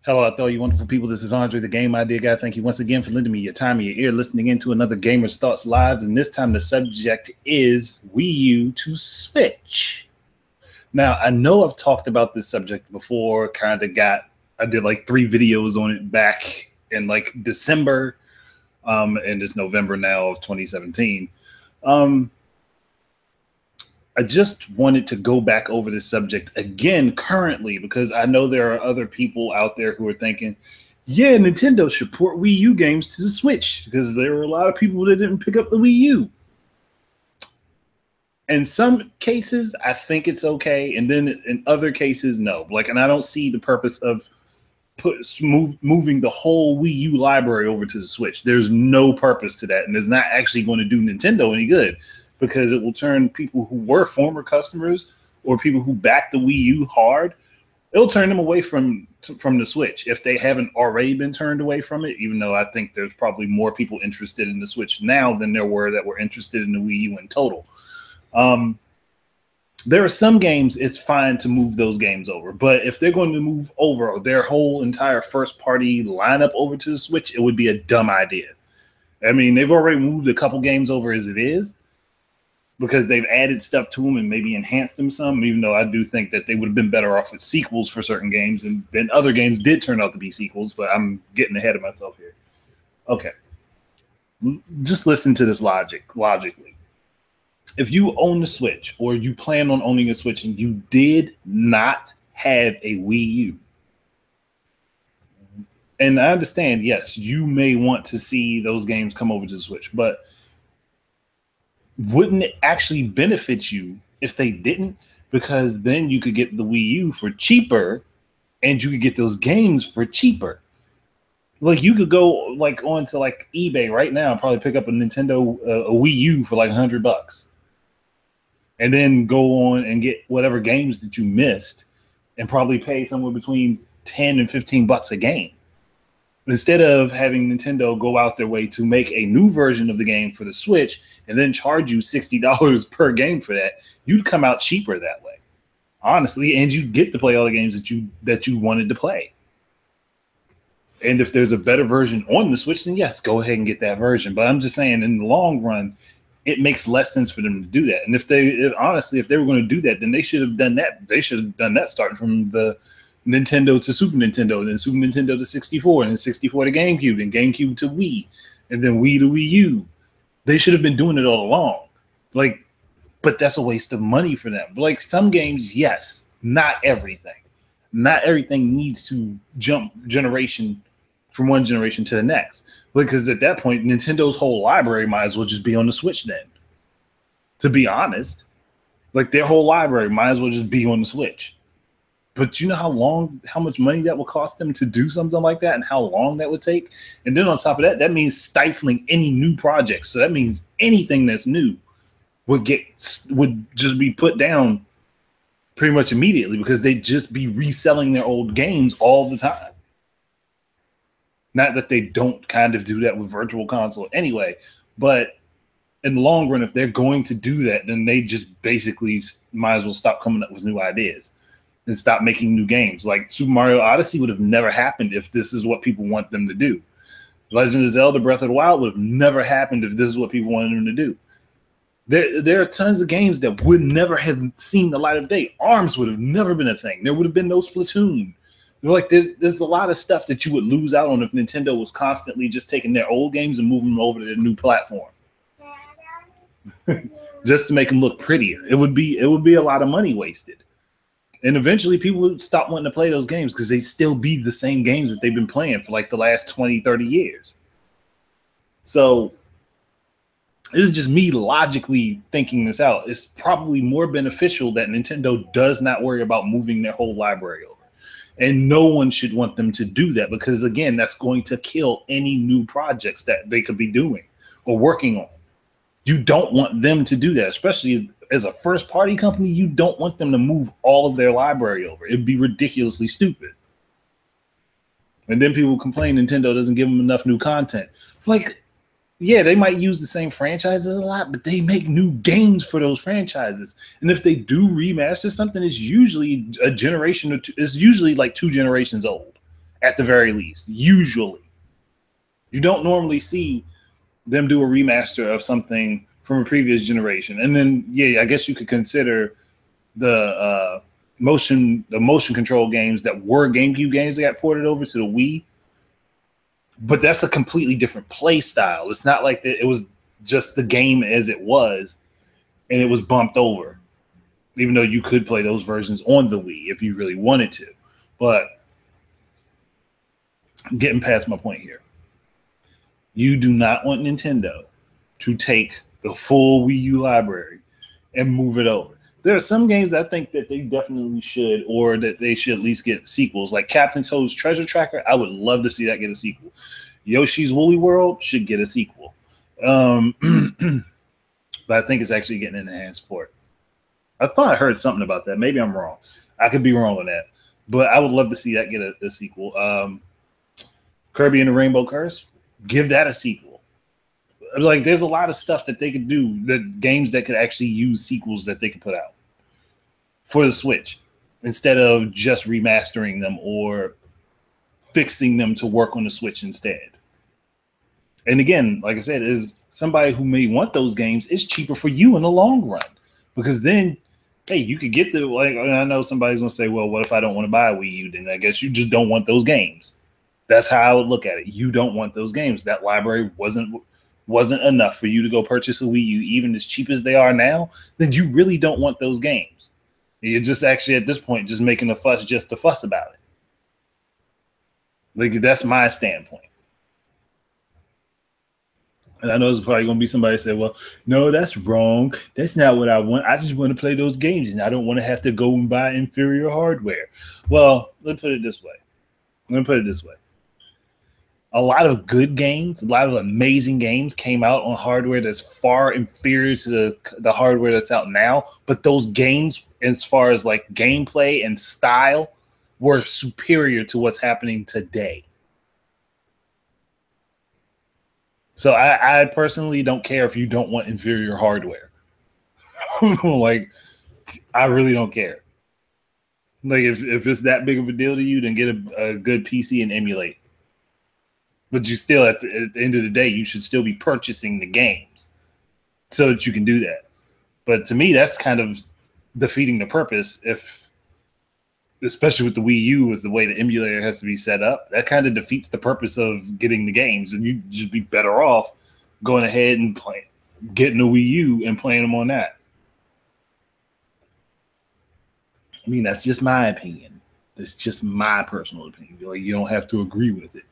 Hello out there, you wonderful people. This is Andre, the Game Idea Guy. Thank you once again for lending me your time and your ear, listening into another Gamer's Thoughts Live. And this time the subject is Wii U to Switch. Now, I know I've talked about this subject before, I did like 3 videos on it back in like December, and it's November now of 2017. I just wanted to go back over this subject again currently because I know there are other people out there who are thinking, yeah, Nintendo should port Wii U games to the Switch because there were a lot of people that didn't pick up the Wii U. In some cases, I think it's okay, and then in other cases, no. And I don't see the purpose of moving the whole Wii U library over to the Switch. There's no purpose to that, and it's not actually going to do Nintendo any good, because it will turn people who were former customers or people who backed the Wii U hard, it'll turn them away from the Switch if they haven't already been turned away from it, even though I think there's probably more people interested in the Switch now than there were that were interested in the Wii U in total. There are some games it's fine to move those games over, but if they're going to move over their whole entire first-party lineup over to the Switch, it would be a dumb idea. I mean, they've already moved a couple games over as it is, because they've added stuff to them and maybe enhanced them some, even though I do think that they would have been better off with sequels for certain games, and then other games did turn out to be sequels, but I'm getting ahead of myself here. Okay. Just listen to this logically. If you own the Switch, or you plan on owning a Switch, and you did not have a Wii U, and I understand, yes, you may want to see those games come over to the Switch, but wouldn't it actually benefit you if they didn't? Because then you could get the Wii U for cheaper, and you could get those games for cheaper. Like, you could go like onto like eBay right now and probably pick up a Nintendo a Wii U for like $100, and then go on and get whatever games that you missed, and probably pay somewhere between $10 and $15 a game, instead of having Nintendo go out their way to make a new version of the game for the Switch and then charge you $60 per game for that. You'd come out cheaper that way, honestly, and you'd get to play all the games that you wanted to play. And if there's a better version on the Switch, then yes, go ahead and get that version. But I'm just saying, in the long run, it makes less sense for them to do that. And if they were going to do that, then they should have done that. They should have done that starting from the Nintendo to Super Nintendo, and then Super Nintendo to 64, and then 64 to GameCube, and GameCube to Wii, and then Wii to Wii U. They should have been doing it all along. But that's a waste of money for them. Like, some games, yes, not everything. Not everything needs to jump generation from one generation to the next. Because at that point, Nintendo's whole library might as well just be on the Switch then. To be honest. Like, their whole library might as well just be on the Switch. But you know how much money that would cost them to do something like that, and how long that would take? And then on top of that, that means stifling any new projects. So that means anything that's new would just be put down pretty much immediately, because they'd just be reselling their old games all the time. Not that they don't kind of do that with Virtual Console anyway, but in the long run, if they're going to do that, then they just basically might as well stop coming up with new ideas and stop making new games. Like, Super Mario Odyssey would have never happened if this is what people want them to do. Legend of Zelda Breath of the Wild would have never happened if this is what people wanted them to do. There are tons of games that would never have seen the light of day. ARMS would have never been a thing. There would have been no Splatoon. Like, there's a lot of stuff that you would lose out on if Nintendo was constantly just taking their old games and moving them over to their new platform. Just to make them look prettier. It would be a lot of money wasted. And eventually people would stop wanting to play those games because they still be the same games that they've been playing for like the last 20, 30 years. So this is just me logically thinking this out. It's probably more beneficial that Nintendo does not worry about moving their whole library over. And no one should want them to do that, because, again, that's going to kill any new projects that they could be doing or working on. You don't want them to do that, especially as a first-party company. You don't want them to move all of their library over. It'd be ridiculously stupid. And then people complain Nintendo doesn't give them enough new content. Like, yeah, they might use the same franchises a lot, but they make new games for those franchises. And if they do remaster something, it's usually a generation or two. It's usually like 2 generations old at the very least. Usually, you don't normally see them do a remaster of something from a previous generation. And then, yeah, I guess you could consider the motion control games that were GameCube games that got ported over to the Wii. But that's a completely different play style. It's not like that. It was just the game as it was, and it was bumped over. Even though you could play those versions on the Wii if you really wanted to. But I'm getting past my point here. You do not want Nintendo to take the full Wii U library and move it over. There are some games I think that they definitely should, or that they should at least get sequels. Like Captain Toad's Treasure Tracker, I would love to see that get a sequel. Yoshi's Woolly World should get a sequel. But I think it's actually getting an enhanced port. I thought I heard something about that. Maybe I'm wrong. I could be wrong on that. But I would love to see that get a sequel. Kirby and the Rainbow Curse, give that a sequel. Like, there's a lot of stuff that they could do, that games that could actually use sequels that they could put out for the Switch instead of just remastering them or fixing them to work on the Switch instead. And again, like I said, is somebody who may want those games, it's cheaper for you in the long run, because then, hey, you could get the, like, I know somebody's gonna say, well, what if I don't want to buy a Wii U? Then I guess you just don't want those games. That's how I would look at it. You don't want those games. That library wasn't enough for you to go purchase a Wii U, even as cheap as they are now. Then you really don't want those games. You're just actually at this point just making a fuss just to fuss about it. Like, that's my standpoint. And I know there's probably going to be somebody say, well, no, that's wrong. That's not what I want. I just want to play those games, and I don't want to have to go and buy inferior hardware. Well, let's put it this way. A lot of good games, a lot of amazing games came out on hardware that's far inferior to the hardware that's out now. But those games, as far as like gameplay and style, were superior to what's happening today. So I personally don't care if you don't want inferior hardware. Like, I really don't care. Like, if it's that big of a deal to you, then get a good PC and emulate. But you still, at the end of the day, you should still be purchasing the games so that you can do that. But to me, that's kind of defeating the purpose. If, especially with the Wii U, with the way the emulator has to be set up, that kind of defeats the purpose of getting the games. And you'd just be better off going ahead and getting a Wii U and playing them on that. I mean, that's just my opinion. That's just my personal opinion. Like, you don't have to agree with it.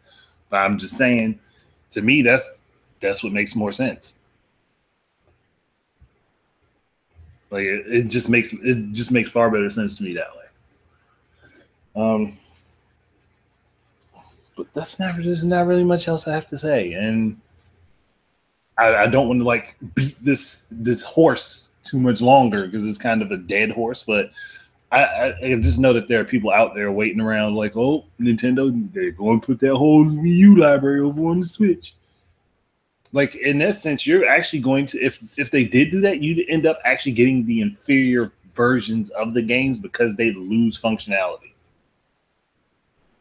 But I'm just saying, to me, that's what makes more sense. Like, it just makes far better sense to me that way. But there's not really much else I have to say, and I don't want to like beat this horse too much longer because it's kind of a dead horse. But I just know that there are people out there waiting around like, oh, Nintendo, they're going to put that whole Wii U library over on the Switch. Like, in that sense, you're actually going to, if they did do that, you'd end up actually getting the inferior versions of the games because they lose functionality.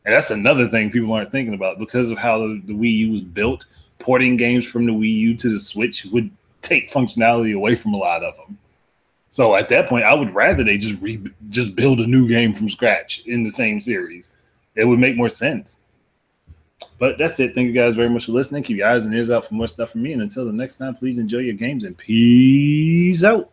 And that's another thing people aren't thinking about. Because of how the Wii U was built, porting games from the Wii U to the Switch would take functionality away from a lot of them. So at that point, I would rather they just build a new game from scratch in the same series. It would make more sense. But that's it. Thank you guys very much for listening. Keep your eyes and ears out for more stuff from me. And until the next time, please enjoy your games and peace out.